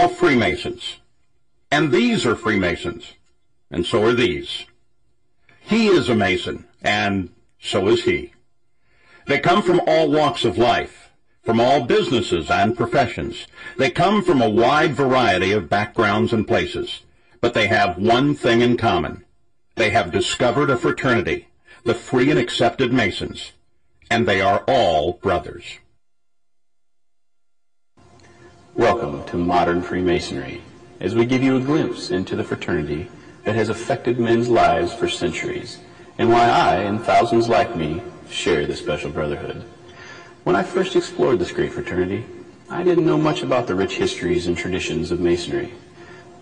all Freemasons. And these are Freemasons, and so are these. He is a Mason, and so is he. They come from all walks of life, from all businesses and professions. They come from a wide variety of backgrounds and places, but they have one thing in common. They have discovered a fraternity, the Free and Accepted Masons, and they are all brothers. Welcome to Modern Freemasonry, as we give you a glimpse into the fraternity that has affected men's lives for centuries, and why I, and thousands like me, share this special brotherhood. When I first explored this great fraternity, I didn't know much about the rich histories and traditions of Masonry,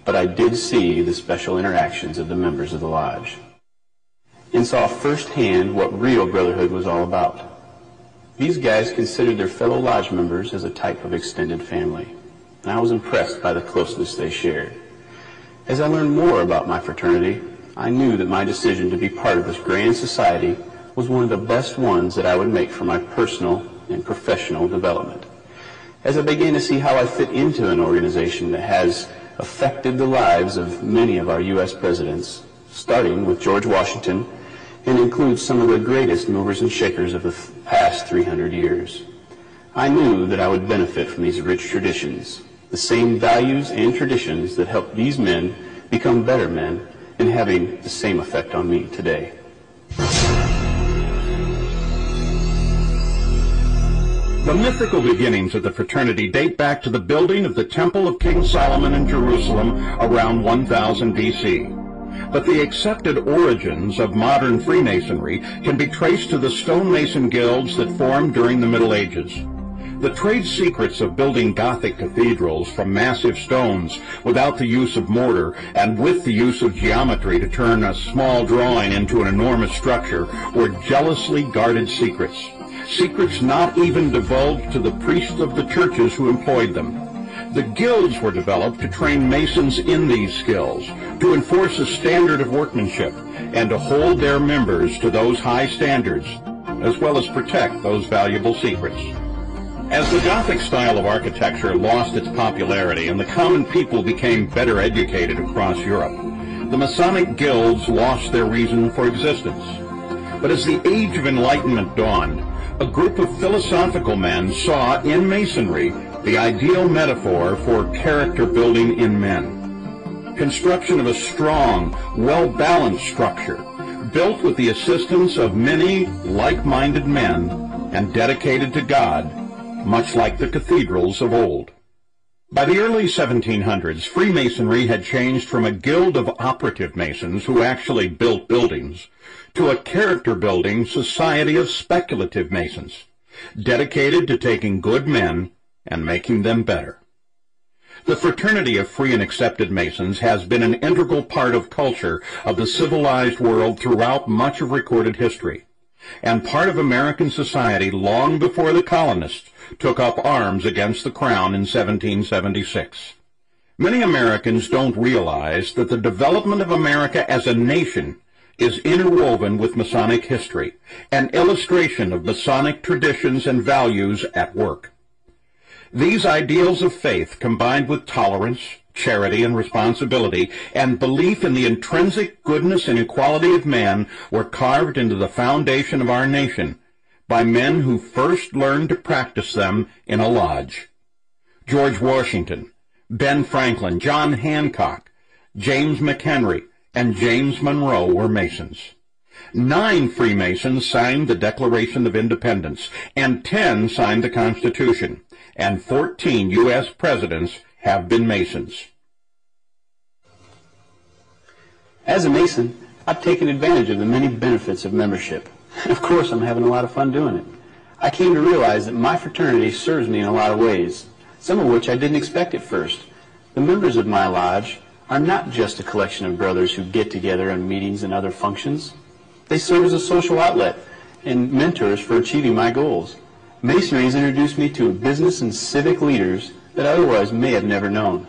but I did see the special interactions of the members of the lodge, and saw firsthand what real brotherhood was all about. These guys considered their fellow lodge members as a type of extended family, and I was impressed by the closeness they shared. As I learned more about my fraternity, I knew that my decision to be part of this grand society was one of the best ones that I would make for my personal and professional development. As I began to see how I fit into an organization that has affected the lives of many of our U.S. presidents, starting with George Washington, and includes some of the greatest movers and shakers of the past 300 years, I knew that I would benefit from these rich traditions, the same values and traditions that helped these men become better men, and having the same effect on me today. The mythical beginnings of the fraternity date back to the building of the Temple of King Solomon in Jerusalem around 1000 B.C. But the accepted origins of modern Freemasonry can be traced to the stonemason guilds that formed during the Middle Ages. The trade secrets of building Gothic cathedrals from massive stones without the use of mortar and with the use of geometry to turn a small drawing into an enormous structure were jealously guarded secrets. Secrets not even divulged to the priests of the churches who employed them. The guilds were developed to train masons in these skills, to enforce a standard of workmanship, and to hold their members to those high standards, as well as protect those valuable secrets. As the Gothic style of architecture lost its popularity and the common people became better educated across Europe, the Masonic guilds lost their reason for existence. But as the Age of Enlightenment dawned, a group of philosophical men saw in Masonry the ideal metaphor for character building in men. Construction of a strong, well-balanced structure, built with the assistance of many like-minded men and dedicated to God, much like the cathedrals of old. By the early 1700s, Freemasonry had changed from a guild of operative masons who actually built buildings to a character-building society of speculative masons, dedicated to taking good men and making them better. The fraternity of Free and Accepted Masons has been an integral part of culture of the civilized world throughout much of recorded history, and part of American society long before the colonists took up arms against the Crown in 1776. Many Americans don't realize that the development of America as a nation is interwoven with Masonic history, an illustration of Masonic traditions and values at work. These ideals of faith, combined with tolerance, charity, and responsibility, and belief in the intrinsic goodness and equality of man, were carved into the foundation of our nation by men who first learned to practice them in a lodge. George Washington, Ben Franklin, John Hancock, James McHenry, and James Monroe were Masons. 9 Freemasons signed the Declaration of Independence, and 10 signed the Constitution, and 14 U.S. presidents have been Masons. As a Mason, I've taken advantage of the many benefits of membership. Of course, I'm having a lot of fun doing it. I came to realize that my fraternity serves me in a lot of ways, some of which I didn't expect at first. The members of my lodge are not just a collection of brothers who get together in meetings and other functions. They serve as a social outlet and mentors for achieving my goals. Masonry has introduced me to business and civic leaders that otherwise may have never known.